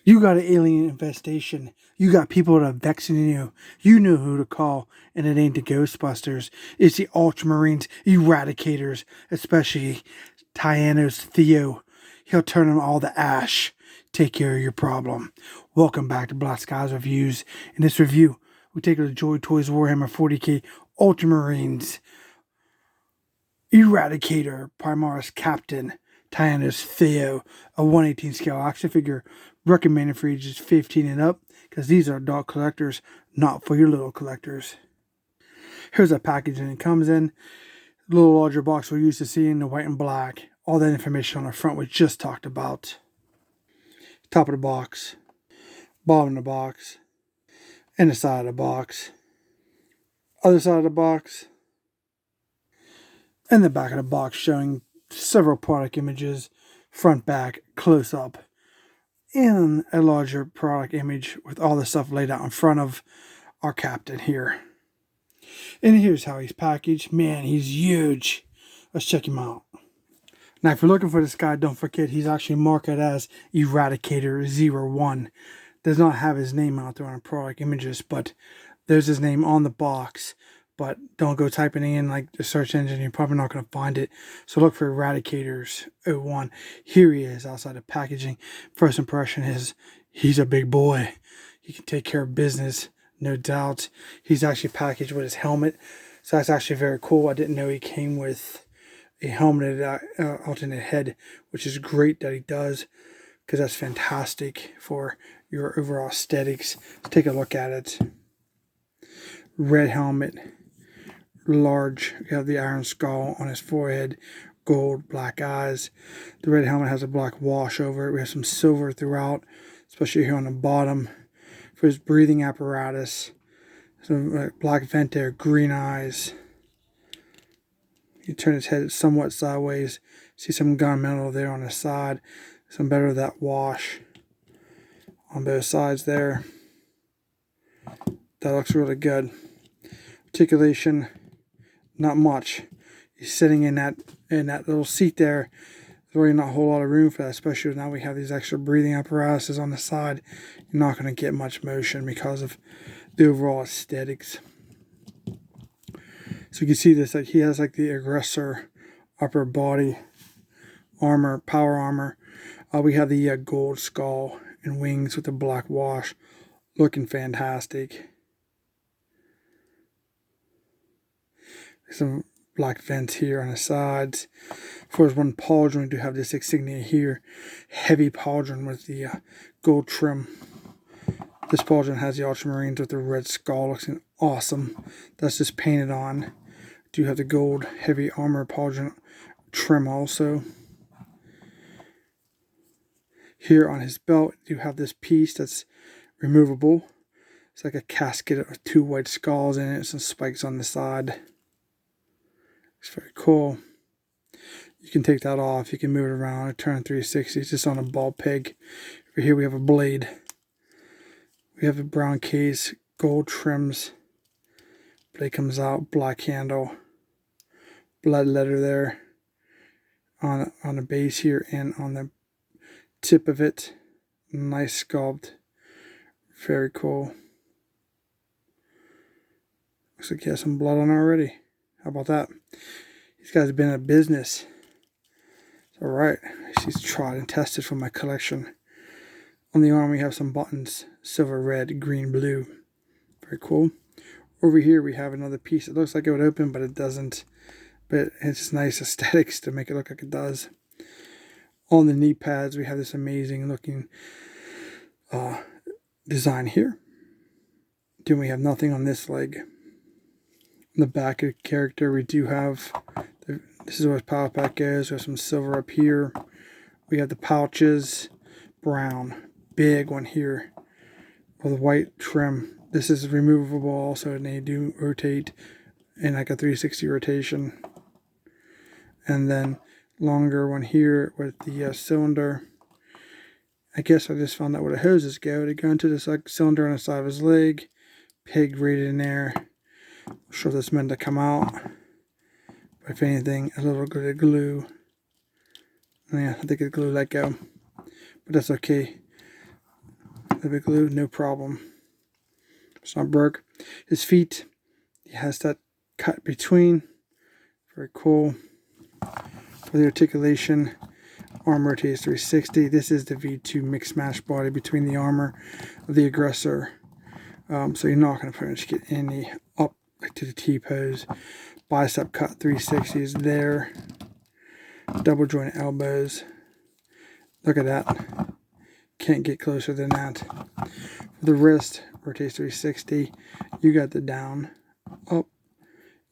You got an alien infestation. You got people that are vexing you. You know who to call, and it ain't the Ghostbusters. It's the Ultramarines, Eradicators, especially Tyanos Thio. He'll turn them all to ash. Take care of your problem. Welcome back to Black Skies Reviews. In this review, we take a look at Joytoy's Warhammer 40k Ultramarines, Eradicator, Primaris Captain, Tyanos Thio, a 1/18 scale action figure recommended for ages 15 and up because these are adult collectors, not for your little collectors. Here's a packaging it comes in. A little larger box we're used to seeing, the white and black. All that information on the front we just talked about. Top of the box, bottom of the box, and the side of the box. Other side of the box, and the back of the box showing several product images, front, back, close up, and a larger product image with all the stuff laid out in front of our captain here. And here's how he's packaged. Man, he's huge. Let's check him out. Now, if you're looking for this guy, don't forget he's actually marked as Eradicator 01. Does not have his name out there on the product images, but there's his name on the box. But don't go typing in like the search engine. You're probably not going to find it. So look for Eradicators 01. Here he is outside of packaging. First impression is he's a big boy. He can take care of business, no doubt. He's actually packaged with his helmet. So that's actually very cool. I didn't know he came with a helmeted alternate head, which is great that he does, because that's fantastic for your overall aesthetics. Let's take a look at it. Red helmet, large. You have the iron skull on his forehead, gold, black eyes. The red helmet has a black wash over it. We have some silver throughout, especially here on the bottom. For his breathing apparatus, some black vent there, green eyes. You turn his head somewhat sideways, see some gunmetal there on the side, some better of that wash on both sides there. That looks really good. Articulation, not much. He's sitting in that little seat there. There's really not a whole lot of room for that, especially now we have these extra breathing apparatuses on the side. You're not going to get much motion because of the overall aesthetics. So you can see this, like he has like the aggressor upper body armor, power armor. We have the gold skull and wings with the black wash, looking fantastic. Some black vents here on the sides. For his one pauldron, we do have this insignia here, heavy pauldron with the gold trim. This pauldron has the Ultramarines with the red skull, looks awesome. That's just painted on. Do have the gold heavy armor pauldron trim also. Here on his belt, you have this piece that's removable. It's like a casket with two white skulls in it, some spikes on the side. It's very cool. You can take that off. You can move it around and turn 360. It's just on a ball peg. Over here we have a blade. We have a brown case, gold trims. Blade comes out, black handle. Blood letter there on the base here and on the tip of it. Nice sculpt. Very cool. Looks like he has some blood on it already. How about that? These guys have been in business. It's alright. She's tried and tested for my collection. On the arm we have some buttons. Silver, red, green, blue. Very cool. Over here we have another piece. It looks like it would open, but it doesn't. But it's nice aesthetics to make it look like it does. On the knee pads we have this amazing looking design here. Then we have nothing on this leg. On the back of the character we do have, this is where his power pack goes. We have some silver up here. We have the pouches, brown, big one here with a white trim. This is removable also, and they do rotate in like a 360 rotation. And then longer one here with the cylinder. I guess I just found out where the hoses go. They go into this like cylinder on the side of his leg. Pig right in there. I'm sure that's meant to come out. But if anything, a little bit of glue. Yeah, I think the glue let go. But that's okay. big glue, no problem. It's not broke. His feet, he has that cut between. Very cool. For the articulation, arm rotates 360. This is the V2 mix match body between the armor of the aggressor. So you're not going to pretty much get any up to the T-pose. Bicep cut 360 is there. Double joint elbows. Look at that. Can't get closer than that. For the wrist, rotates 360. You got the down, up.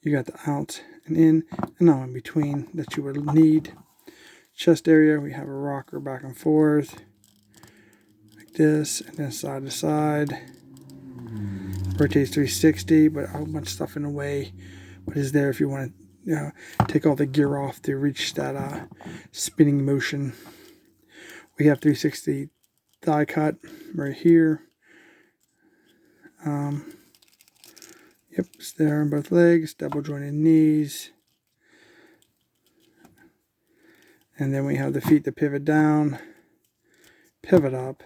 You got the out and in, and now in between that you would need. Chest area, we have a rocker back and forth. Like this, and then side to side. Rotates 360, but a whole bunch of stuff in the way. But is there if you want to take all the gear off to reach that spinning motion. We have 360 thigh cut right here. Yep, it's there on both legs, double jointed knees. And then we have the feet that pivot down, pivot up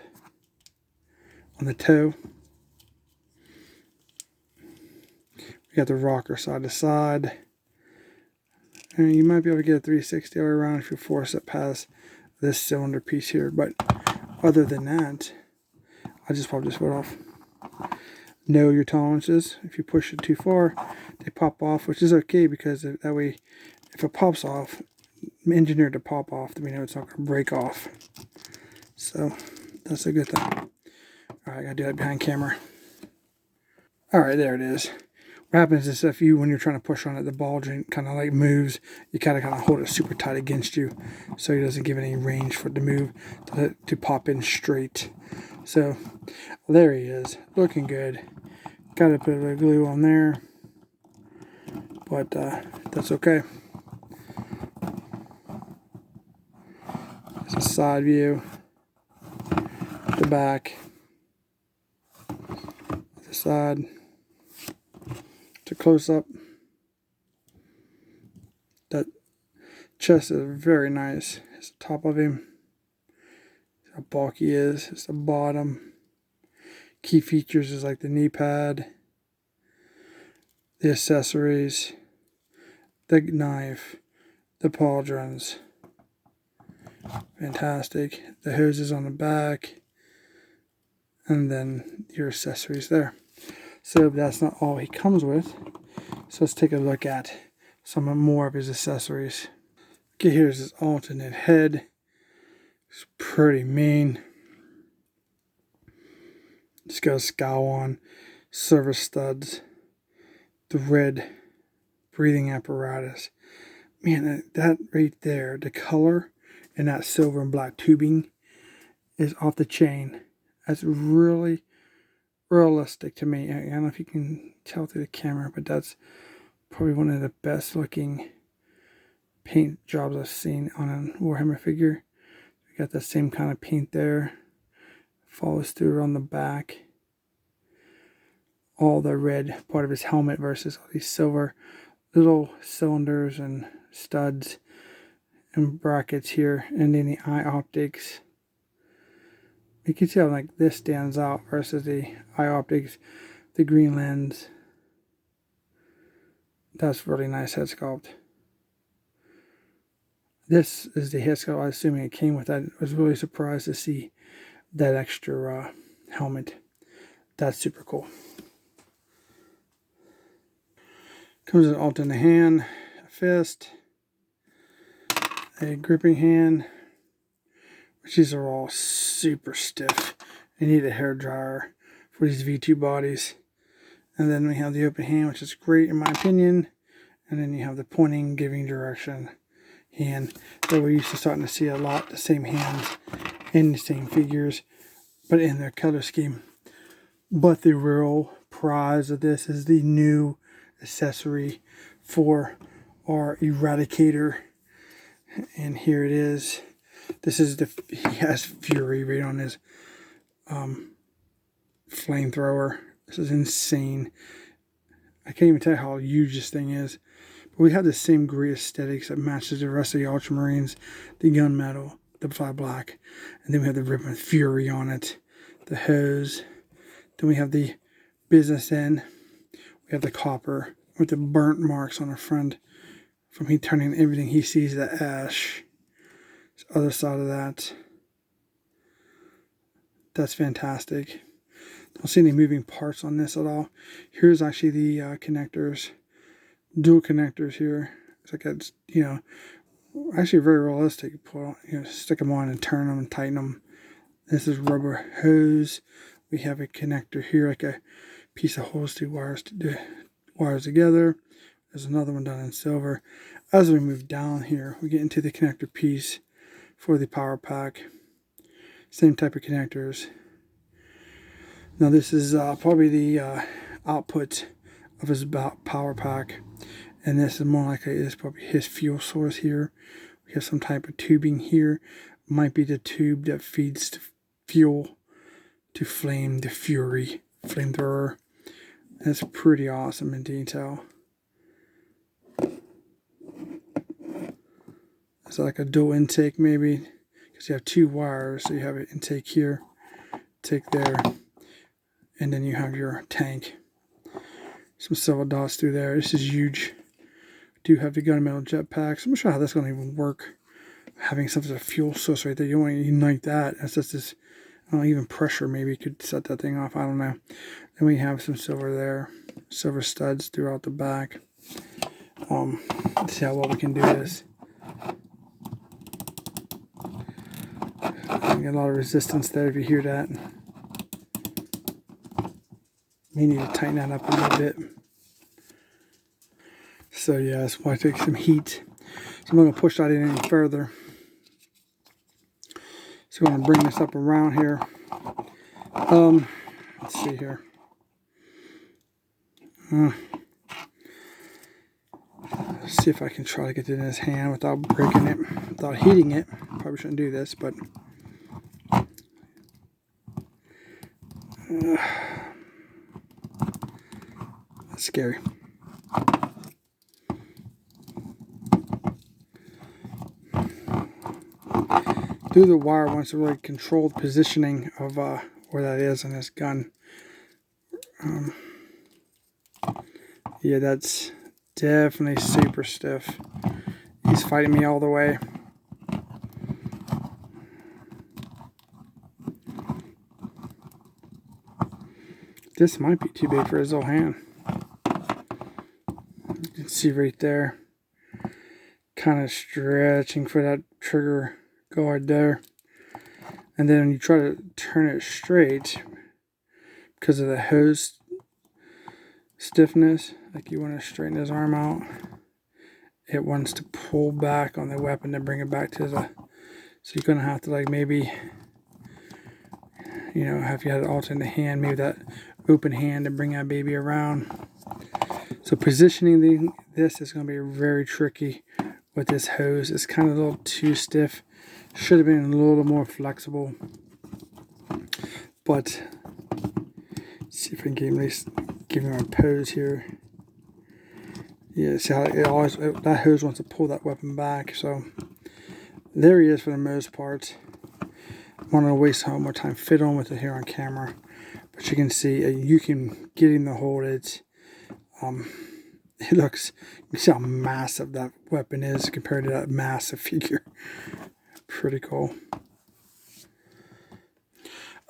on the toe. We got the rocker side to side. And you might be able to get a 360 all around if you force it past this cylinder piece here. But other than that, I just probably just went off. Know your tolerances. If you push it too far, they pop off, which is okay because that way, if it pops off, engineered to pop off, then we know it's not going to break off. So that's a good thing. All right, I got to do that behind camera. All right, there it is. What happens is if when you're trying to push on it, the ball joint kind of like moves. You kind of hold it super tight against you, so it doesn't give it any range for it to move to pop in straight. So there he is, looking good. Got to put a little glue on there, but that's okay. It's a side view, the back, the side. It's a close up. That chest is very nice. It's the top of him. How bulky he is. It's the bottom. Key features is like the knee pad, the accessories, the knife, the pauldrons. Fantastic. The hoses on the back, and then your accessories there. So that's not all he comes with. So let's take a look at some more of his accessories. Okay, here's his alternate head. It's pretty mean. It's got a scowl on, service studs, the red breathing apparatus. Man, that right there, the color and that silver and black tubing is off the chain. That's really realistic to me. I don't know if you can tell through the camera, but that's probably one of the best looking paint jobs I've seen on a Warhammer figure. We got the same kind of paint there. Follows through on the back. All the red part of his helmet versus all these silver little cylinders and studs and brackets here. And then the eye optics. You can see how like this stands out versus the eye optics, the green lens. That's really nice head sculpt. This is the head sculpt. I'm assuming it came with that. I was really surprised to see that extra helmet. That's super cool. Comes with an alternate hand, a fist, a gripping hand, which these are all super stiff. You need a hair dryer for these V2 bodies. And then we have the open hand, which is great in my opinion. And then you have the pointing, giving direction hand that we're used to starting to see a lot, the same hands in the same figures, but in their color scheme. But the real prize of this is the new accessory for our Eradicator. And here it is. This is he has Fury right on his flamethrower. This is insane. I can't even tell how huge this thing is. But we have the same great aesthetics that matches the rest of the Ultramarines. The gunmetal, the fly black. And then we have the ribbon Fury on it. the hose. Then we have the business end. We have the copper with the burnt marks on the front from he turning everything he sees to ash. The other side of that. That's fantastic. Don't see any moving parts on this at all. Here's actually the connectors. Dual connectors here. It's like it's, you know, actually very realistic. Pull, you know, stick them on and turn them and tighten them. This is rubber hose. We have a connector here, like a piece of hose to wires together. There's another one done in silver. As we move down here, we get into the connector piece for the power pack. Same type of connectors. Now this is probably the output of his power pack, and this is more likely is probably his fuel source here. We have some type of tubing here. Might be the tube that feeds the fuel to flame the Fury flamethrower. That's pretty awesome in detail. It's like a dual intake maybe, because you have two wires, so you have an intake here, intake there, and then you have your tank. Some silver dots through there. This is huge. We do have the gunmetal jetpacks. I'm not sure how that's going to even work. Having something as a fuel source right there, you want to unite that. That's just this, I don't know, even pressure maybe could set that thing off. I don't know. Then we have some silver there, silver studs throughout the back. Let's see how well we can do this. Get a lot of resistance there if you hear that. May need to tighten that up a little bit. So yeah, that's why I take some heat. So I'm not going to push that in any further. So I'm going to bring this up around here. Let's see here. Let's see if I can try to get it in his hand without breaking it, without heating it. Probably shouldn't do this, but that's scary. Through the wire wants a really controlled positioning of where that is in this gun. Yeah, that's definitely super stiff. He's fighting me all the way. This might be too big for his little hand. You can see right there, kind of stretching for that trigger guard there. And then when you try to turn it straight, because of the hose stiffness, like you want to straighten his arm out, it wants to pull back on the weapon to bring it back to the, so you're going to have to like maybe, you know, if you had an alternate hand, maybe that open hand to bring that baby around. So positioning this is going to be very tricky with this hose. It's kind of a little too stiff. Should have been a little more flexible. But let's see if I can at least give him a pose here. Yeah, see how it always, that hose wants to pull that weapon back. So there he is for the most part. I'm not going to waste more time fiddling with it here on camera. But you can see, you can get him to hold it. It looks, you can see how massive that weapon is compared to that massive figure. Pretty cool.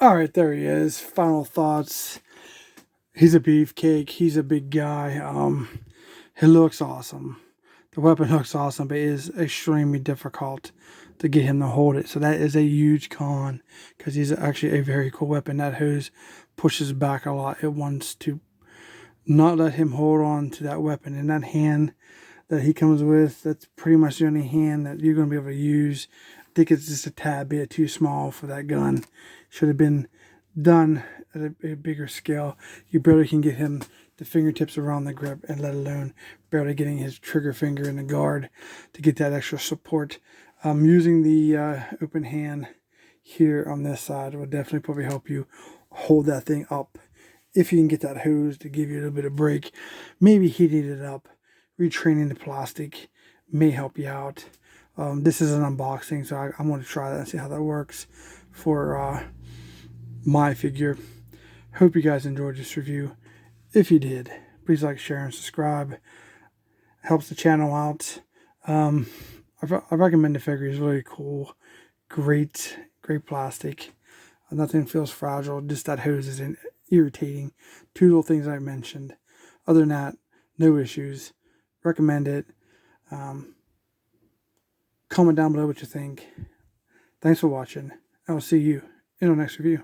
Alright, there he is. Final thoughts. He's a beefcake. He's a big guy. He looks awesome. The weapon looks awesome, but it is extremely difficult to get him to hold it. So that is a huge con, because he's actually a very cool weapon. That hose pushes back a lot. It wants to not let him hold on to that weapon. And that hand that he comes with, that's pretty much the only hand that you're going to be able to use. I think it's just a tad bit too small for that gun. Should have been done at a bigger scale. You barely can get him the fingertips around the grip, and let alone barely getting his trigger finger in the guard to get that extra support. Using the open hand here on this side will definitely probably help you hold that thing up. If you can get that hose to give you a little bit of break, maybe heating it up, retraining the plastic may help you out. This is an unboxing, so I'm going to try that and see how that works for my figure. Hope you guys enjoyed this review. If you did, please like, share, and subscribe. Helps the channel out. I recommend the figure. It's really cool. Great plastic. Nothing feels fragile. Just that hose is irritating. 2 little things I mentioned. Other than that, no issues. Recommend it. Comment down below what you think. Thanks for watching. I will see you in our next review.